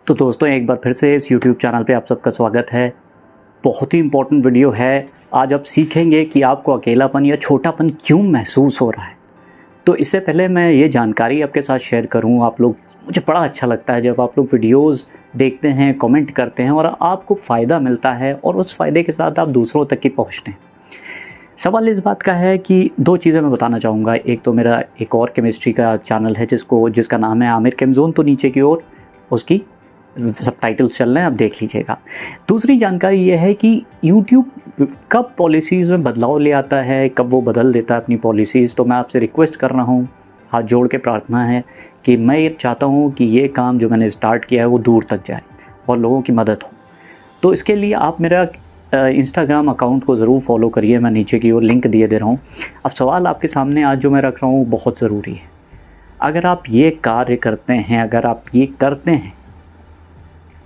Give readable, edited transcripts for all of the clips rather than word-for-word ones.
तो दोस्तों एक बार फिर से इस YouTube चैनल पे आप सबका स्वागत है। बहुत ही इम्पोर्टेंट वीडियो है। आज आप सीखेंगे कि आपको अकेलापन या छोटापन क्यों महसूस हो रहा है। तो इससे पहले मैं ये जानकारी आपके साथ शेयर करूँ, आप लोग, मुझे बड़ा अच्छा लगता है जब आप लोग वीडियोज़ देखते हैं, कमेंट करते हैं और आपको फ़ायदा मिलता है और उस फ़ायदे के साथ आप दूसरों तक की पहुँचते हैं। सवाल इस बात का है कि दो चीज़ें मैं बताना चाहूँगा। एक तो मेरा एक और केमिस्ट्री का चैनल है जिसका नाम है आमिर केमज़ोन, तो नीचे की ओर उसकी सबटाइटल्स चल रहे हैं, आप देख लीजिएगा। दूसरी जानकारी ये है कि YouTube कब पॉलिसीज़ में बदलाव ले आता है, कब वो बदल देता है अपनी पॉलिसीज़। तो मैं आपसे रिक्वेस्ट कर रहा हूँ, हाथ जोड़ के प्रार्थना है कि मैं ये चाहता हूँ कि ये काम जो मैंने स्टार्ट किया है वो दूर तक जाए और लोगों की मदद हो। तो इसके लिए आप मेरा इंस्टाग्राम अकाउंट को ज़रूर फॉलो करिए, मैं नीचे की ओर लिंक दिए दे रहा हूँ। अब सवाल आपके सामने आज जो मैं रख रहा हूँ बहुत ज़रूरी है। अगर आप ये कार्य करते हैं, अगर आप ये करते हैं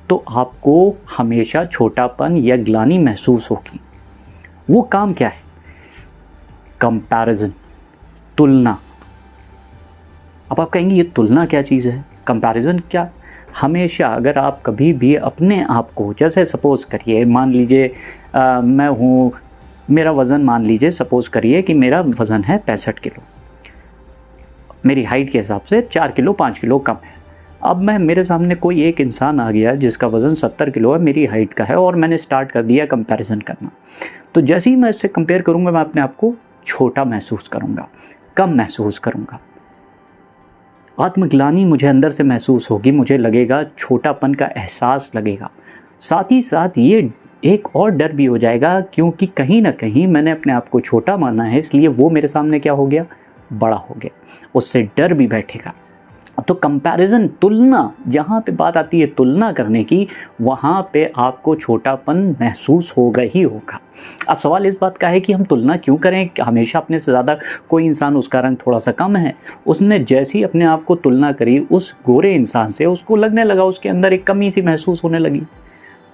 तो आपको हमेशा छोटापन या ग्लानि महसूस होगी। वो काम क्या है? कंपैरिजन, तुलना। अब आप कहेंगे ये तुलना क्या चीज़ है, कंपैरिजन क्या? हमेशा अगर आप कभी भी अपने आप को, जैसे सपोज़ करिए, मान लीजिए मैं हूँ, मेरा वज़न मान लीजिए, सपोज़ करिए कि मेरा वज़न है 65 किलो, मेरी हाइट के हिसाब से 4 किलो 5 किलो कम है। अब मेरे सामने कोई एक इंसान आ गया जिसका वज़न 70 किलो है, मेरी हाइट का है, और मैंने स्टार्ट कर दिया कंपैरिजन करना। तो जैसे ही मैं इससे कंपेयर करूँगा, मैं अपने आप को छोटा महसूस करूँगा, कम महसूस करूँगा, आत्मग्लानि मुझे अंदर से महसूस होगी, मुझे लगेगा, छोटापन का एहसास लगेगा। साथ ही साथ ये एक और डर भी हो जाएगा, क्योंकि कहीं ना कहीं मैंने अपने आप को छोटा माना है, इसलिए वो मेरे सामने क्या हो गया, बड़ा हो गया। उससे डर भी बैठेगा। तो कंपैरिजन, तुलना, जहाँ पे बात आती है तुलना करने की, वहाँ पे आपको छोटापन महसूस होगा ही होगा। अब सवाल इस बात का है कि हम तुलना क्यों करें? हमेशा अपने से ज़्यादा कोई इंसान, उसका रंग थोड़ा सा कम है, उसने जैसी ही अपने आप को तुलना करी उस गोरे इंसान से, उसको लगने लगा, उसके अंदर एक कमी सी महसूस होने लगी,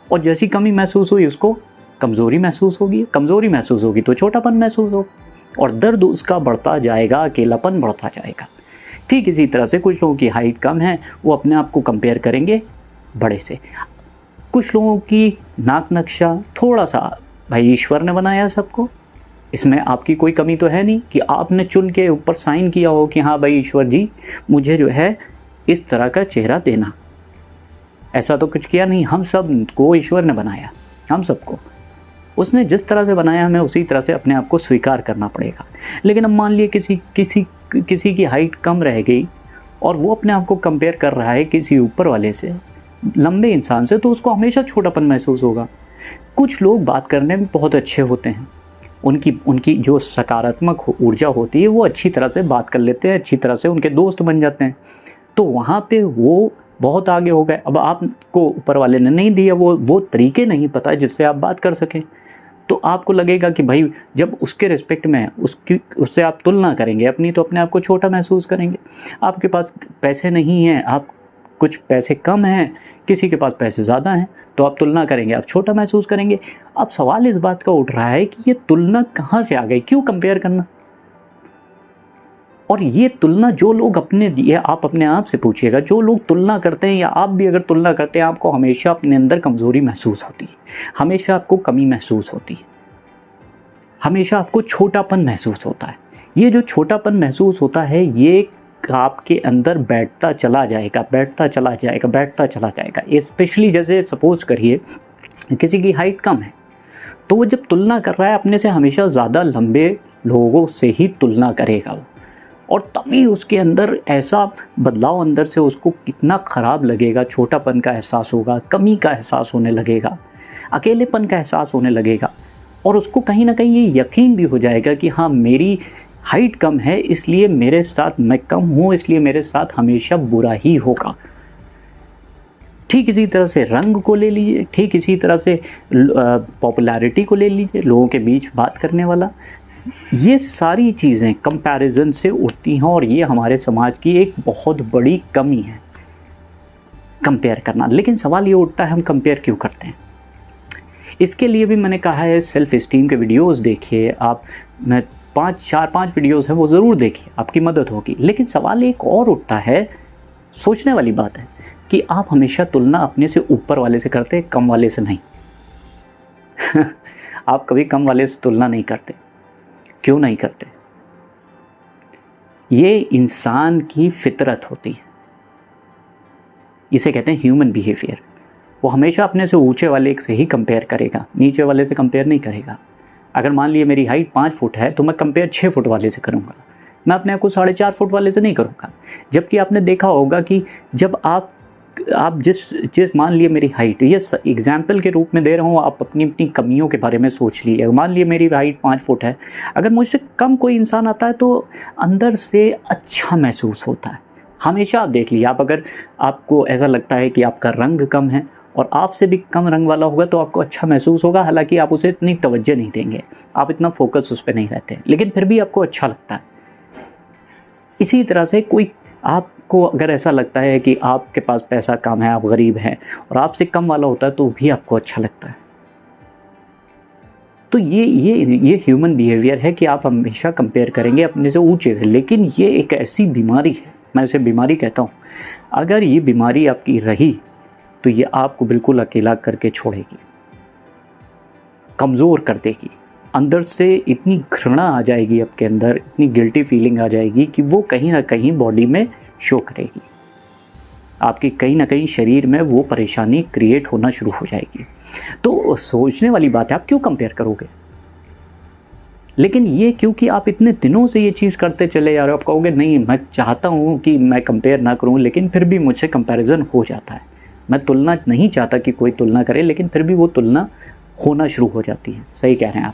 और जैसी कमी महसूस हुई उसको कमज़ोरी महसूस होगी, कमज़ोरी महसूस होगी तो छोटापन महसूस होगा, और दर्द उसका बढ़ता जाएगा, अकेलापन बढ़ता जाएगा। ठीक इसी तरह से कुछ लोगों की हाइट कम है, वो अपने आप को कंपेयर करेंगे बड़े से। कुछ लोगों की नाक नक्शा थोड़ा सा, भाई ईश्वर ने बनाया सबको, इसमें आपकी कोई कमी तो है नहीं कि आपने चुन के ऊपर साइन किया हो कि हाँ भाई ईश्वर जी, मुझे जो है इस तरह का चेहरा देना। ऐसा तो कुछ किया नहीं, हम सब को ईश्वर ने बनाया, हम सबको उसने जिस तरह से बनाया, हमें उसी तरह से अपने आप को स्वीकार करना पड़ेगा। लेकिन अब मान लिए किसी की हाइट कम रह गई और वो अपने आप को कंपेयर कर रहा है किसी ऊपर वाले से, लंबे इंसान से, तो उसको हमेशा छोटापन महसूस होगा। कुछ लोग बात करने में बहुत अच्छे होते हैं, उनकी जो सकारात्मक ऊर्जा होती है वो अच्छी तरह से बात कर लेते हैं, अच्छी तरह से उनके दोस्त बन जाते हैं, तो वहाँ पे वो बहुत आगे हो गए। अब आपको ऊपर वाले ने नहीं दिया वो तरीके नहीं पता जिससे आप बात कर सकें, तो आपको लगेगा कि भाई जब उसके रिस्पेक्ट में उससे आप तुलना करेंगे अपनी, तो अपने आप को छोटा महसूस करेंगे। आपके पास पैसे नहीं हैं, आप कुछ पैसे कम हैं, किसी के पास पैसे ज़्यादा हैं, तो आप तुलना करेंगे, आप छोटा महसूस करेंगे। अब सवाल इस बात का उठ रहा है कि ये तुलना कहाँ से आ गई, क्यों कंपेयर करना? और ये तुलना जो लोग आप अपने आप से पूछिएगा, जो लोग तुलना करते हैं या आप भी अगर तुलना करते हैं, आपको हमेशा अपने अंदर कमज़ोरी महसूस होती है, हमेशा आपको कमी महसूस होती है, हमेशा आपको छोटापन महसूस होता है। ये जो छोटापन महसूस होता है, ये आपके अंदर बैठता चला जाएगा, बैठता चला जाएगा, बैठता चला जाएगा। स्पेशली जैसे सपोज करिए किसी की हाइट कम है, तो वो जब तुलना कर रहा है अपने से, हमेशा ज़्यादा लंबे लोगों से ही तुलना करेगा वो, और तभी उसके अंदर ऐसा बदलाव, अंदर से उसको कितना ख़राब लगेगा, छोटापन का एहसास होगा, कमी का एहसास होने लगेगा, अकेलेपन का एहसास होने लगेगा, और उसको कहीं ना कहीं ये यकीन भी हो जाएगा कि हाँ, मेरी हाइट कम है, इसलिए मेरे साथ, मैं कम हूँ इसलिए मेरे साथ हमेशा बुरा ही होगा। ठीक इसी तरह से रंग को ले लीजिए, ठीक इसी तरह से पॉपुलैरिटी को ले लीजिए, लोगों के बीच बात करने वाला, ये सारी चीज़ें कंपैरिजन से उठती हैं, और ये हमारे समाज की एक बहुत बड़ी कमी है, कंपेयर करना। लेकिन सवाल ये उठता है, हम कंपेयर क्यों करते हैं? इसके लिए भी मैंने कहा है, सेल्फ इस्टीम के वीडियोस देखिए आप, मैं 4-5 वीडियोस हैं, वो ज़रूर देखिए, आपकी मदद होगी। लेकिन सवाल एक और उठता है, सोचने वाली बात है, कि आप हमेशा तुलना अपने से ऊपर वाले से करते, कम वाले से नहीं। आप कभी कम वाले से तुलना नहीं करते। क्यों नहीं करते? ये इंसान की फितरत होती है, इसे कहते हैं ह्यूमन बिहेवियर। वो हमेशा अपने से ऊंचे वाले से ही कंपेयर करेगा, नीचे वाले से कंपेयर नहीं करेगा। अगर मान लिए मेरी हाइट 5 फुट है तो मैं कंपेयर 6 फुट वाले से करूँगा, मैं अपने आप को 4.5 फुट वाले से नहीं करूँगा। जबकि आपने देखा होगा कि जब आप जिस मान लिए मेरी हाइट, ये एग्जाम्पल के रूप में दे रहा हूँ, आप अपनी अपनी कमियों के बारे में सोच लीजिए। मान लिए मेरी हाइट 5 फुट है, अगर मुझसे कम कोई इंसान आता है तो अंदर से अच्छा महसूस होता है। हमेशा आप देख लीजिए, आप अगर आपको ऐसा लगता है कि आपका रंग कम है और आपसे भी कम रंग वाला होगा तो आपको अच्छा महसूस होगा, हालांकि आप उसे इतनी तवज्जो नहीं देंगे, आप इतना फोकस उस पर नहीं रहते, लेकिन फिर भी आपको अच्छा लगता है। इसी तरह से कोई आपको अगर ऐसा लगता है कि आपके पास पैसा कम है, आप गरीब हैं और आपसे कम वाला होता है तो भी आपको अच्छा लगता है। तो ये ह्यूमन बिहेवियर है कि आप हमेशा कंपेयर करेंगे अपने से ऊंचे से। लेकिन ये एक ऐसी बीमारी है, मैं इसे बीमारी कहता हूँ। अगर ये बीमारी आपकी रही तो ये आपको बिल्कुल अकेला करके छोड़ेगी, कमज़ोर कर देगी। अंदर से इतनी घृणा आ जाएगी आपके अंदर, इतनी गिल्टी फीलिंग आ जाएगी कि वो कहीं ना कहीं बॉडी में शो करेगी, आपके कहीं ना कहीं शरीर में वो परेशानी क्रिएट होना शुरू हो जाएगी। तो सोचने वाली बात है, आप क्यों कंपेयर करोगे? लेकिन ये क्योंकि आप इतने दिनों से ये चीज़ करते चले जा रहे हो, आप कहोगे नहीं मैं चाहता हूँ कि मैं कंपेयर ना करूँ, लेकिन फिर भी मुझसे कंपैरिजन हो जाता है। मैं तुलना नहीं चाहता कि कोई तुलना करे, लेकिन फिर भी वो तुलना होना शुरू हो जाती है। सही कह रहे हैं आप।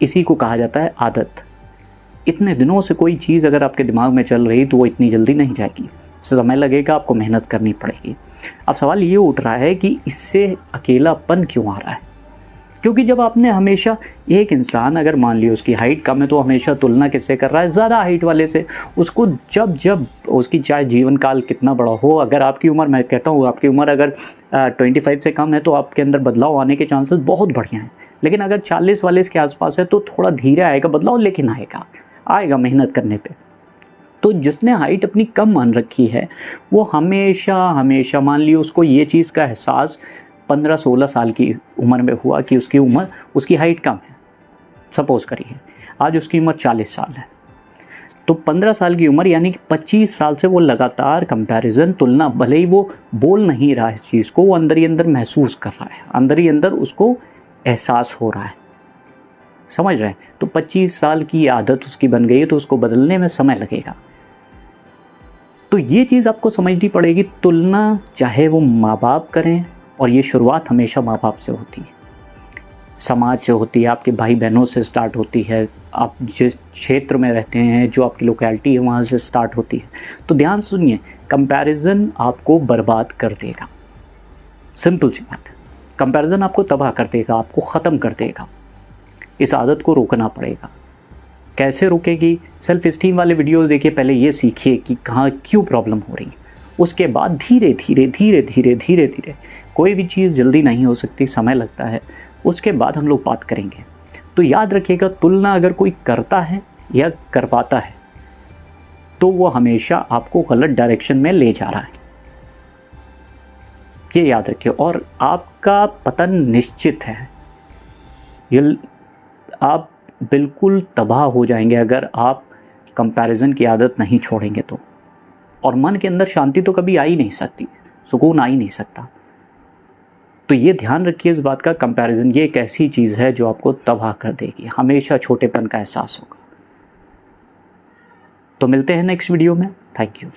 इसी को कहा जाता है आदत। इतने दिनों से कोई चीज़ अगर आपके दिमाग में चल रही तो वो इतनी जल्दी नहीं जाएगी, समय लगेगा, आपको मेहनत करनी पड़ेगी। अब सवाल ये उठ रहा है कि इससे अकेलापन क्यों आ रहा है? क्योंकि जब आपने हमेशा एक इंसान अगर मान लिया उसकी हाइट कम है तो हमेशा तुलना किससे कर रहा है? ज़्यादा हाइट वाले से। उसको जब उसकी चाहे जीवन काल कितना बड़ा हो, अगर आपकी उम्र, मैं कहता हूँ आपकी उम्र अगर 25 से कम है तो आपके अंदर बदलाव आने के चांसेस बहुत बढ़िया हैं। लेकिन अगर 40 वाले के आसपास है तो थोड़ा धीरे आएगा बदलाव, लेकिन आएगा मेहनत करने पे। तो जिसने हाइट अपनी कम मान रखी है वो हमेशा मान लिया उसको ये चीज़ का एहसास 15-16 साल की उम्र में हुआ कि उसकी हाइट कम है। सपोज़ करिए आज उसकी उम्र 40 साल है, तो 15 साल की उम्र यानी कि 25 साल से वो लगातार कंपैरिजन, तुलना, भले ही वो बोल नहीं रहा है इस चीज़ को, वो अंदर ही अंदर महसूस कर रहा है, अंदर ही अंदर उसको एहसास हो रहा है। समझ रहे हैं? तो 25 साल की आदत उसकी बन गई है तो उसको बदलने में समय लगेगा। तो ये चीज़ आपको समझनी पड़ेगी। तुलना चाहे वो माँ बाप करें, और ये शुरुआत हमेशा माँ बाप से होती है, समाज से होती है, आपके भाई बहनों से स्टार्ट होती है, आप जिस क्षेत्र में रहते हैं, जो आपकी लोकेलिटी है वहाँ से स्टार्ट होती है। तो ध्यान सुनिए, कंपैरिजन आपको बर्बाद कर देगा। सिंपल सी बात है, कंपैरिजन आपको तबाह कर देगा, आपको ख़त्म कर देगा। इस आदत को रोकना पड़ेगा। कैसे रुकेगी? सेल्फ इस्टीम वाले वीडियोस देखिए, पहले ये सीखिए कि कहाँ क्यों प्रॉब्लम हो रही है। उसके बाद धीरे धीरे कोई भी चीज़ जल्दी नहीं हो सकती, समय लगता है, उसके बाद हम लोग बात करेंगे। तो याद रखिएगा, तुलना अगर कोई करता है या करवाता है तो वो हमेशा आपको गलत डायरेक्शन में ले जा रहा है, ये याद रखिए। और आपका पतन निश्चित है, ये आप बिल्कुल तबाह हो जाएंगे अगर आप कंपैरिजन की आदत नहीं छोड़ेंगे तो। और मन के अंदर शांति तो कभी आ ही नहीं सकती, सुकून आ ही नहीं सकता। तो ये ध्यान रखिए इस बात का, कंपैरिजन ये एक ऐसी चीज़ है जो आपको तबाह कर देगी, हमेशा छोटेपन का एहसास होगा। तो मिलते हैं नेक्स्ट वीडियो में। Thank you.